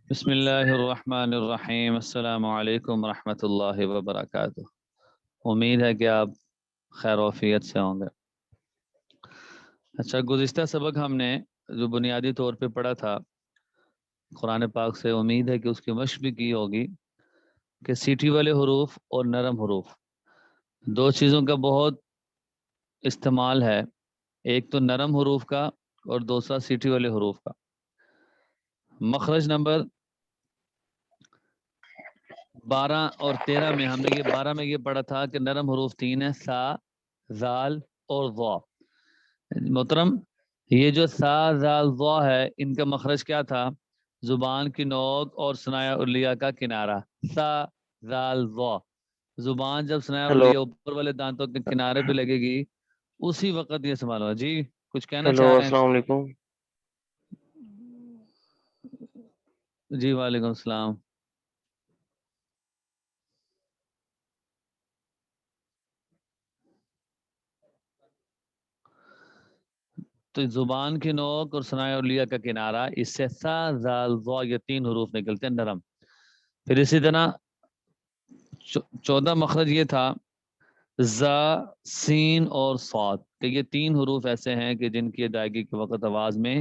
بسم اللہ الرحمن الرحیم، السلام علیکم ورحمۃ اللہ وبرکاتہ۔ امید ہے کہ آپ خیر و عافیت سے ہوں گے۔ اچھا، گزشتہ سبق ہم نے جو بنیادی طور پہ پڑھا تھا قرآن پاک سے، امید ہے کہ اس کی مشق بھی کی ہوگی کہ سیٹھی والے حروف اور نرم حروف دو چیزوں کا بہت استعمال ہے، ایک تو نرم حروف کا اور دوسرا سیٹھی والے حروف کا۔ مخرج نمبر 12 اور 13 میں ہم نے 12 میں یہ پڑھا تھا کہ نرم حروف 3 ہیں، سا، زال اور ضا۔ محترم، یہ جو سا، زال، ضا ہے، ان کا مخرج کیا تھا؟ زبان کی نوک اور ثنایا علیہ کا کنارہ، سا، زال، ضا۔ زبان جب ثنایا ہیلو علیہ اوپر والے دانتوں کے کنارے پہ لگے گی اسی وقت یہ سنبھالو۔ جی کچھ کہنا ہیلو چاہ رہے السلام علیکم۔ ہیں؟ جی وعلیکم السلام۔ تو زبان کی نوک اور ثنایا علیہ کا کنارہ، اس سے سا، زال، ضا یہ 3 حروف نکلتے ہیں نرم۔ پھر اسی طرح 14 مخرج یہ تھا زا، سین اور صاد، کہ یہ 3 حروف ایسے ہیں کہ جن کی ادائیگی کے وقت آواز میں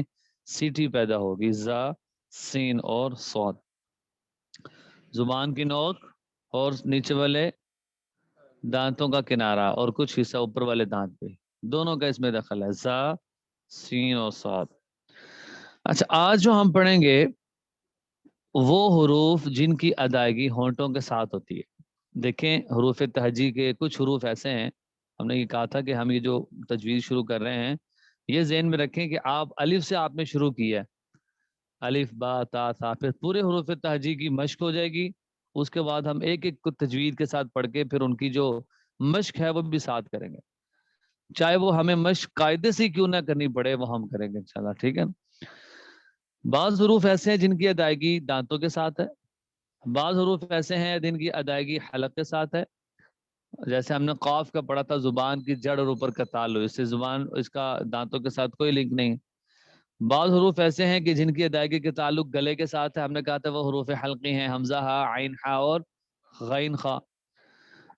سیٹھی پیدا ہوگی، زا، سین اور صاد۔ زبان کی نوک اور نیچے والے دانتوں کا کنارہ اور کچھ حصہ اوپر والے دانت پہ، دونوں کا اس میں دخل ہے، زا، سین اور صاد۔ اچھا، آج جو ہم پڑھیں گے وہ حروف جن کی ادائیگی ہونٹوں کے ساتھ ہوتی ہے۔ دیکھیں، حروف تہجی کے کچھ حروف ایسے ہیں، ہم نے یہ کہا تھا کہ ہم یہ جو تجویز شروع کر رہے ہیں یہ ذہن میں رکھیں کہ آپ الف سے آپ نے شروع کی ہے، الف، با، تا، ثا، پھر پورے حروف تہجی کی مشق ہو جائے گی۔ اس کے بعد ہم ایک ایک کو تجوید کے ساتھ پڑھ کے پھر ان کی جو مشق ہے وہ بھی ساتھ کریں گے، چاہے وہ ہمیں مشق قاعدے سے کیوں نہ کرنی پڑے، وہ ہم کریں گے انشاءاللہ، ٹھیک ہے۔ بعض حروف ایسے ہیں جن کی ادائیگی دانتوں کے ساتھ ہے، بعض حروف ایسے ہیں جن کی ادائیگی حلق کے ساتھ ہے، جیسے ہم نے قاف کا پڑھا تھا، زبان کی جڑ اور اوپر کا تعلق، اس سے زبان اس کا دانتوں کے ساتھ کوئی لنک نہیں۔ بعض حروف ایسے ہیں کہ جن کی ادائیگی کے تعلق گلے کے ساتھ ہے، ہم نے کہا تھا وہ حروف حلقی ہیں، حمزہ ہا، عین ہا اور غین خا۔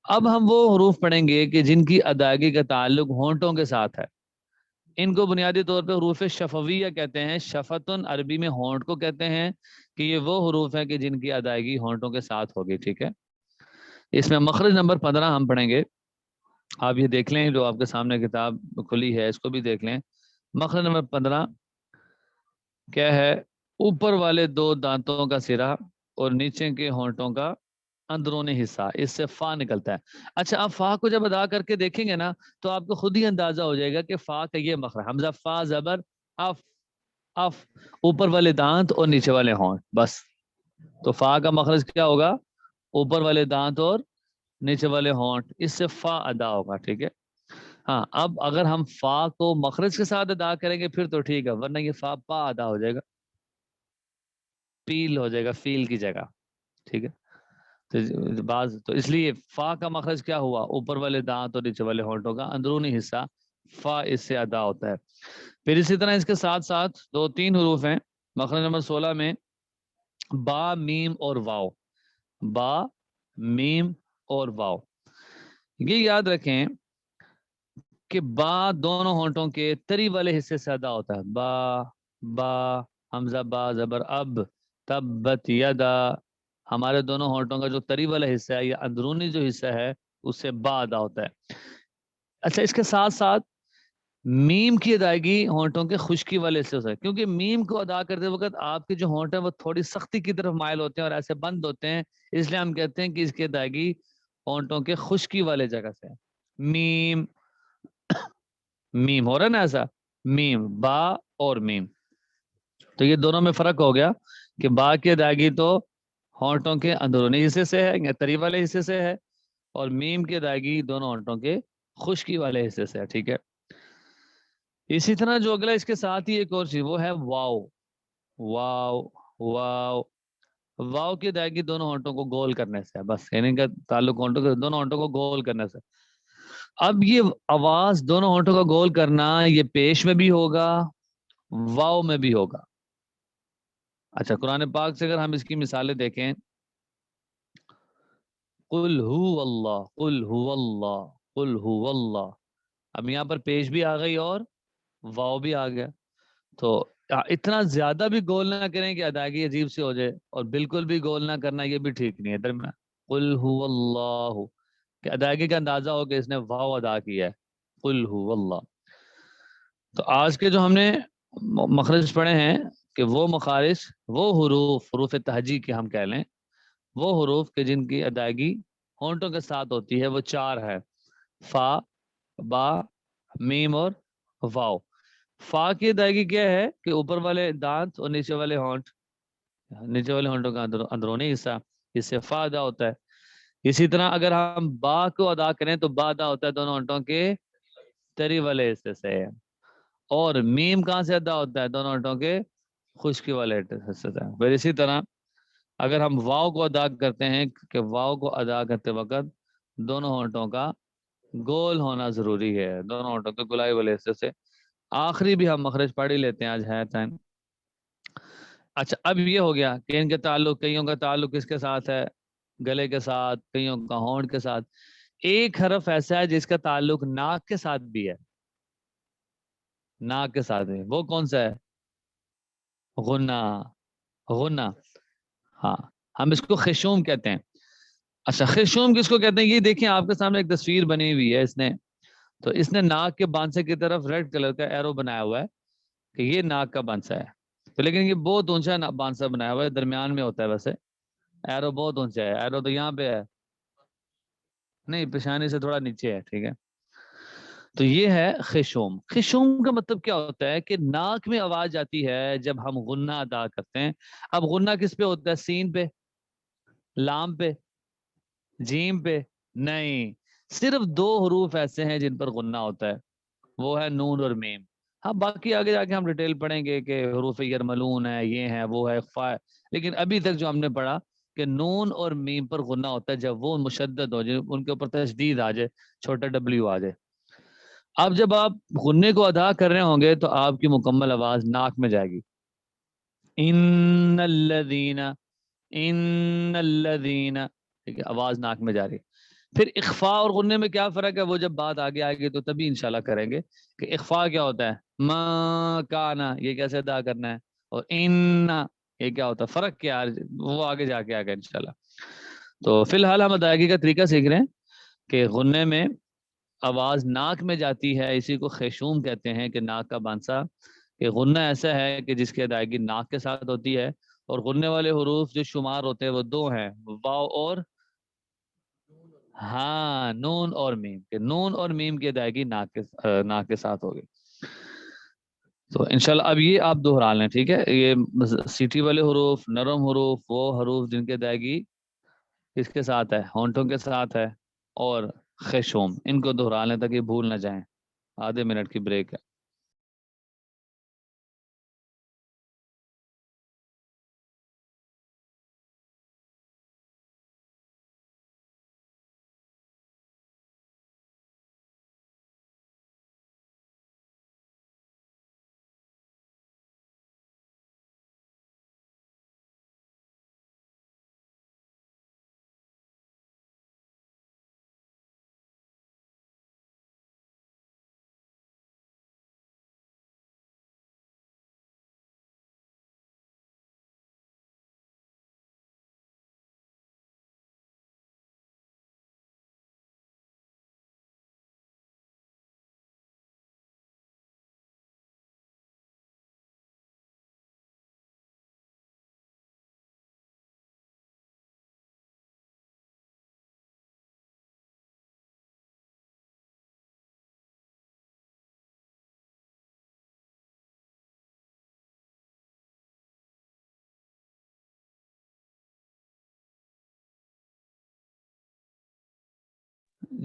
اب ہم وہ حروف پڑھیں گے کہ جن کی ادائیگی کا تعلق ہونٹوں کے ساتھ ہے، ان کو بنیادی طور پہ حروف شفویہ کہتے ہیں۔ شفتن عربی میں ہونٹ کو کہتے ہیں، کہ یہ وہ حروف ہیں کہ جن کی ادائیگی ہونٹوں کے ساتھ ہوگی، ٹھیک ہے۔ اس میں مخرج نمبر 15 ہم پڑھیں گے، آپ یہ دیکھ لیں، جو آپ کے سامنے کتاب کھلی ہے اس کو بھی دیکھ لیں۔ مخرج نمبر 15 کیا ہے؟ اوپر والے 2 دانتوں کا سرا اور نیچے کے ہونٹوں کا اندرونی حصہ، اس سے فا نکلتا ہے۔ اچھا، آپ فا کو جب ادا کر کے دیکھیں گے نا تو آپ کو خود ہی اندازہ ہو جائے گا کہ فا کا یہ مخرج، حمزہ فا زبر اف، اف، اوپر والے دانت اور نیچے والے ہونٹ، بس۔ تو فا کا مخرج کیا ہوگا؟ اوپر والے دانت اور نیچے والے ہونٹ، اس سے فا ادا ہوگا، ٹھیک ہے۔ ہاں، اب اگر ہم فا کو مخرج کے ساتھ ادا کریں گے پھر تو ٹھیک ہے، ورنہ یہ فا پا ادا ہو جائے گا، پیل ہو جائے گا، فیل کی جگہ، ٹھیک ہے۔ تو اس لیے فا کا مخرج کیا ہوا؟ اوپر والے دانت اور نیچے والے ہونٹوں کا اندرونی حصہ، فا اس سے ادا ہوتا ہے۔ پھر اسی طرح اس کے ساتھ ساتھ 2-3 حروف ہیں مخرج نمبر 16 میں، با، میم اور واو، با، میم اور واو۔ یہ یاد رکھیں کہ با دونوں ہونٹوں کے تری والے حصے سے ادا ہوتا ہے، با، با، حمزہ با زبر اب، تبت یدا، ہمارے دونوں ہونٹوں کا جو تری والا حصہ ہے یا اندرونی جو حصہ ہے اس سے با ادا ہوتا ہے۔ اچھا، اس کے ساتھ ساتھ میم کی ادائیگی ہونٹوں کے خشکی والے حصے سے، کیونکہ میم کو ادا کرتے وقت آپ کے جو ہونٹ ہیں وہ تھوڑی سختی کی طرف مائل ہوتے ہیں اور ایسے بند ہوتے ہیں، اس لیے ہم کہتے ہیں کہ اس کی ادائیگی ہونٹوں کے خشکی والے جگہ سے ہے۔ میم، میم ہو رہا ہے نا ایسا، میم، با اور میم، تو یہ دونوں میں فرق ہو گیا کہ با کی ادائیگی تو ہونٹوں کے اندرونی حصے سے ہے یا تری والے حصے سے ہے، اور میم کی ادائیگی دونوں ہونٹوں کے خشکی والے حصے سے ہے، ٹھیک ہے۔ اسی طرح جو اگلا اس کے ساتھ ہی ایک اور چیز وہ ہے واو، واو، واو، واو کی ادائیگی دونوں ہونٹوں کو گول کرنے سے ہے، بس، یعنی کا تعلق ہونٹوں کے دونوں ہونٹوں کو گول کرنے سے۔ اب یہ آواز دونوں ہونٹوں کا گول کرنا یہ پیش میں بھی ہوگا واو میں بھی ہوگا. اچھا قرآن پاک سے اگر ہم اس کی مثالیں دیکھیں، قل ہو اللہ قل ہو اللہ قل ہو اللہ، اب یہاں پر پیش بھی آ گئی اور واو بھی آ گیا. تو اتنا زیادہ بھی گول نہ کریں کہ ادائیگی عجیب سے ہو جائے، اور بالکل بھی گول نہ کرنا یہ بھی ٹھیک نہیں ہے. درمیان قل ہو اللہ، کہ ادائیگی کا اندازہ ہو کہ اس نے واو ادا کیا ہے، قل ہو اللہ. تو آج کے جو ہم نے مخرج پڑھے ہیں کہ وہ مخارج، وہ حروف، حروف تہجی کے ہم کہہ لیں، وہ حروف کہ جن کی ادائیگی ہونٹوں کے ساتھ ہوتی ہے، وہ چار ہے: فا، با، میم اور واو. فا کی ادائیگی کیا ہے کہ اوپر والے دانت اور نیچے والے ہونٹ، نیچے والے ہونٹوں کا اندرونی حصہ، اس سے فا ادا ہوتا ہے. اسی طرح اگر ہم با کو ادا کریں تو با ادا ہوتا ہے دونوں ہونٹوں کے تری والے حصے سے. اور میم کہاں سے ادا ہوتا ہے؟ دونوں ہونٹوں کے خشکی والے حصے سے. پھر اسی طرح اگر ہم واو کو ادا کرتے ہیں کہ واو کو ادا کرتے وقت دونوں ہونٹوں کا گول ہونا ضروری ہے، دونوں ہونٹوں کے گلائی والے حصے سے. آخری بھی ہم مخرج پڑھ ہی لیتے ہیں، آج ہے ٹائم. اچھا اب یہ ہو گیا کہ ان کے تعلق، کئیوں کا تعلق کس کے ساتھ ہے؟ گلے کے ساتھ، کئیوں کا ہونٹ کے ساتھ. ایک حرف ایسا ہے جس کا تعلق ناک کے ساتھ بھی ہے، ناک کے ساتھ ہے، وہ کون سا ہے؟ غنہ. غنہ، ہاں، ہم اس کو خشوم کہتے ہیں. اچھا خشوم کس کو کہتے ہیں؟ یہ دیکھیں آپ کے سامنے ایک تصویر بنی ہوئی ہے، اس نے تو اس نے ناک کے بانسے کی طرف ریڈ کلر کا ایرو بنایا ہوا ہے کہ یہ ناک کا بانسا ہے. تو لیکن یہ بہت اونچا بانسا بنایا ہوا ہے، درمیان میں ہوتا ہے، ویسے ایرو بہت اونچا ہے. ایرو تو یہاں پہ ہے، نہیں، پیشانی سے تھوڑا نیچے ہے، ٹھیک ہے. تو یہ ہے خشوم. خشوم کا مطلب کیا ہوتا ہے کہ ناک میں آواز جاتی ہے جب ہم غنہ ادا کرتے ہیں. اب غنہ کس پہ ہوتا ہے؟ سین پہ، لام پہ، جیم پہ؟ نہیں، صرف دو حروف ایسے ہیں جن پر غنہ ہوتا ہے، وہ ہے نون اور میم. ہاں باقی آگے جا کے ہم ڈیٹیل پڑھیں گے کہ حروف یرملون ہے، یہ ہے، وہ ہے، فا ہے. لیکن ابھی تک جو ہم نے پڑھا کہ نون اور میم پر غنہ ہوتا ہے جب وہ مشدد ہو جائے، ان کے اوپر تشدید آ جائے، چھوٹا ڈبلیو آ جائے. اب جب آپ غنے کو ادا کر رہے ہوں گے تو آپ کی مکمل آواز ناک میں جائے گی. ان الذین، ان الذین، ٹھیک ہے، آواز ناک میں جا رہی. پھر اخفاء اور غنے میں کیا فرق ہے؟ وہ جب بات آگے آئے گی تو تبھی انشاءاللہ کریں گے کہ اخفاء کیا ہوتا ہے، ما کانا، یہ کیسے ادا کرنا ہے، اور ان، یہ کیا ہوتا ہے، فرق کیا ہے، وہ آگے جا کے آگے انشاءاللہ. تو فی الحال ہم ادائیگی کا طریقہ سیکھ رہے ہیں کہ غنے میں آواز ناک میں جاتی ہے، اسی کو خیشوم کہتے ہیں، کہ ناک کا بانسا. کہ غنہ ایسا ہے کہ جس کی ادائیگی ناک کے ساتھ ہوتی ہے. اور غنے والے حروف جو شمار ہوتے ہیں وہ دو ہیں، واو اور، ہاں، نون اور میم. کہ نون اور میم کی ادائیگی ناک کے ساتھ ہوگی. تو انشاءاللہ اب یہ آپ دہرا لیں، ٹھیک ہے. یہ سیٹی والے حروف، نرم حروف، وہ حروف جن کی ادائیگی کس کے ساتھ ہے؟ ہونٹوں کے ساتھ ہے. اور خشوم، ان کو دہرا لیں تاکہ بھول نہ جائیں. آدھے منٹ کی بریک ہے.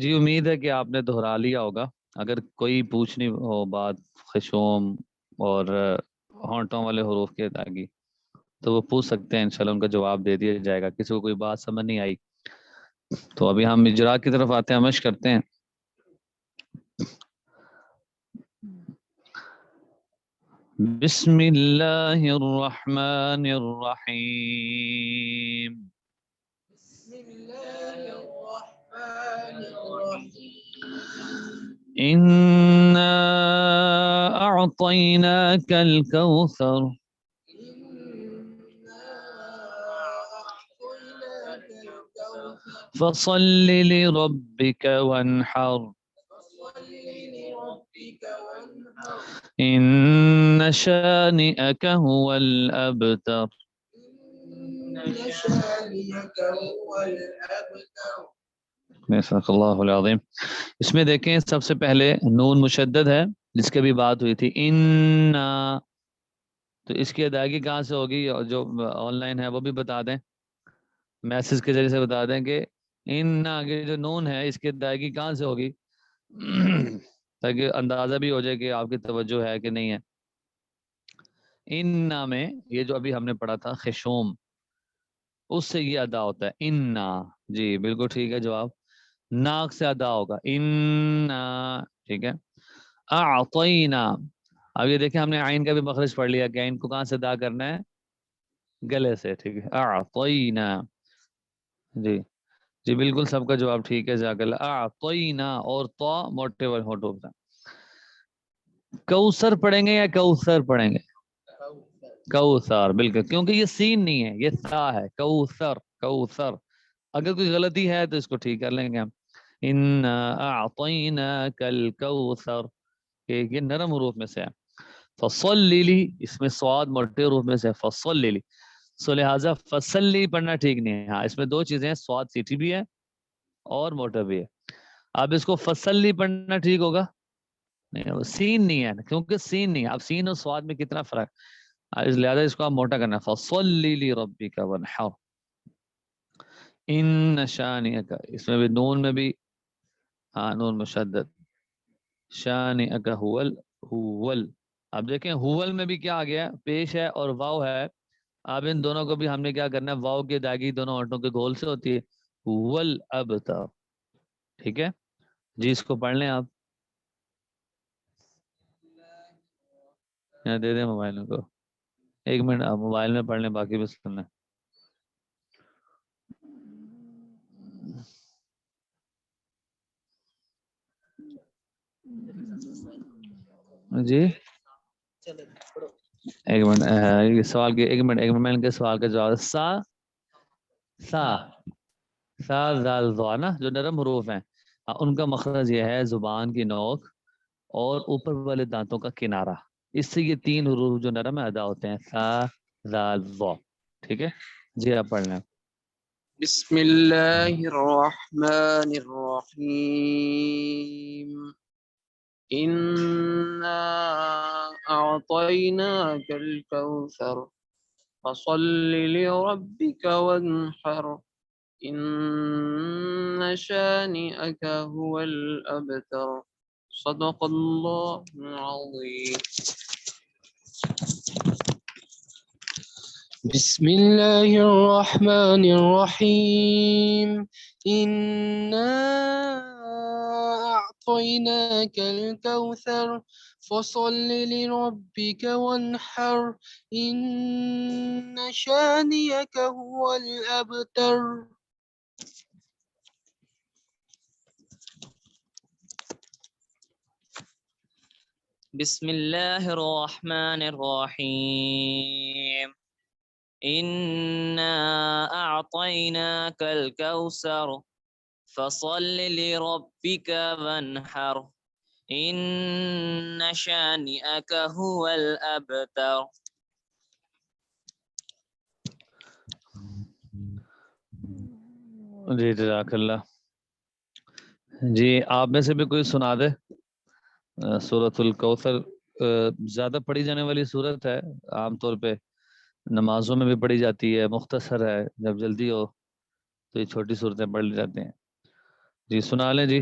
جی امید ہے کہ آپ نے دہرا لیا ہوگا. اگر کوئی پوچھنی ہو بات خشوم اور ہونٹوں والے حروف کی ادائیگی تو وہ پوچھ سکتے ہیں، انشاءاللہ ان کا جواب دے دیا جائے گا. کسی کو کوئی بات سمجھ نہیں آئی تو ابھی ہم اجرا کی طرف آتے ہیں، مشق کرتے ہیں. بسم اللہ الرحمن الرحیم. بسم الله الرحمن الرحيم إنا أعطيناك الكوثر إنا أعطيناك الكوثر فصل لربك وانحر فصل لربك وانحر إن شانئك هو الأبتر. إن شانئك هو الأبتر. صدق اللہ العظیم. اس میں دیکھیں سب سے پہلے نون مشدد ہے جس کی بھی بات ہوئی تھی انا، تو اس کی ادائیگی کہاں سے ہوگی؟ اور جو آن لائن ہے وہ بھی بتا دیں، میسج کے ذریعے سے بتا دیں کہ انا کی جو نون ہے اس کی ادائیگی کہاں سے ہوگی تاکہ اندازہ بھی ہو جائے کہ آپ کی توجہ ہے کہ نہیں ہے. انا میں یہ جو ابھی ہم نے پڑھا تھا خشوم، اس سے یہ ادا ہوتا ہے انا. جی بالکل ٹھیک ہے جواب. ناک سے ادا ہوگا انا، ٹھیک ہے. اعطینا، اب یہ دیکھیں ہم نے عین کا بھی مخرج پڑھ لیا کہ عین کو کہاں سے ادا کرنا ہے؟ گلے سے، ٹھیک ہے. اعطینا، جی جی بالکل سب کا جواب ٹھیک ہے، جزاک اللہ. اعطینا اور تو موٹے ہونٹوں کا. کوثر پڑھیں گے یا کوثر پڑھیں گے؟ کوثر، بالکل، کیونکہ یہ سین نہیں ہے، یہ سا ہے. کوثر، کوثر. اگر کوئی غلطی ہے تو اس کو ٹھیک کر لیں گے ہم. انا اعطیناک الکوثر، کہ یہ نرم حروف میں سے ہے. فصلی لی، اس میں سواد موٹے حروف میں سے فصلی لی، سو لہٰذا فصلی پڑھنا ٹھیک نہیں ہے. ہاں اس میں دو چیزیں ہیں، سواد سیٹھی بھی ہے اور موٹا بھی ہے. اب اس کو فصلی پڑھنا ٹھیک ہوگا؟ نہیں، وہ سین نہیں ہے کیونکہ سین نہیں ہے. اب سین اور سواد میں کتنا فرق، لہٰذا اس کو آپ موٹا کرنا ہے. فصلی لربک وانحر ان شانئک، اس میں بھی نون میں بھی ہاں نون مشدد. شانئک هو اب دیکھیں ہوول میں بھی کیا آ گیا، پیش ہے اور واو ہے. اب ان دونوں کو بھی ہم نے کیا کرنا ہے، واو کی ادائیگی دونوں ہونٹوں کے گول سے ہوتی ہے. ہوول ابتر، ٹھیک ہے جی. اس کو پڑھ لیں آپ، دے دیں موبائل کو. ایک منٹ آپ موبائل میں پڑھ لیں، باقی بھی سن لیں. جی ایک منٹ، یہ سوال کے ایک منٹ میں ان کے سوال کا جواب. سا سا سا زال زوا نا جو نرم حروف ہیں ان کا مخرج یہ ہے زبان کی نوک اور اوپر والے دانتوں کا کنارہ. اس سے یہ تین حروف جو نرم ادا ہوتے ہیں، سا زال زوا. ٹھیک ہے جی آپ پڑھ لیں. بسم الله الرحمن الرحيم إنا أعطيناك الكوثر فصل لربك وانحر إن شانئك هو الأبتر. صدق الله العظيم. بسم الله الرحمن الرحيم إنا أعطيناك الكوثر فصل لربك وانحر إن شانئك هو الأبتر. بسم الله الرحمن الرحيم إنا أعطيناك الكوثر فصل لربك وانحر إن شانئك هو الأبتر. جی جزاک اللہ. جی آپ میں سے بھی کوئی سنا دے. سورۃ الکوثر زیادہ پڑھی جانے والی سورت ہے، عام طور پہ نمازوں میں بھی پڑھی جاتی ہے، مختصر ہے، جب جلدی ہو تو یہ چھوٹی صورتیں پڑھ لی جاتی ہیں. جی سنا لیں جی.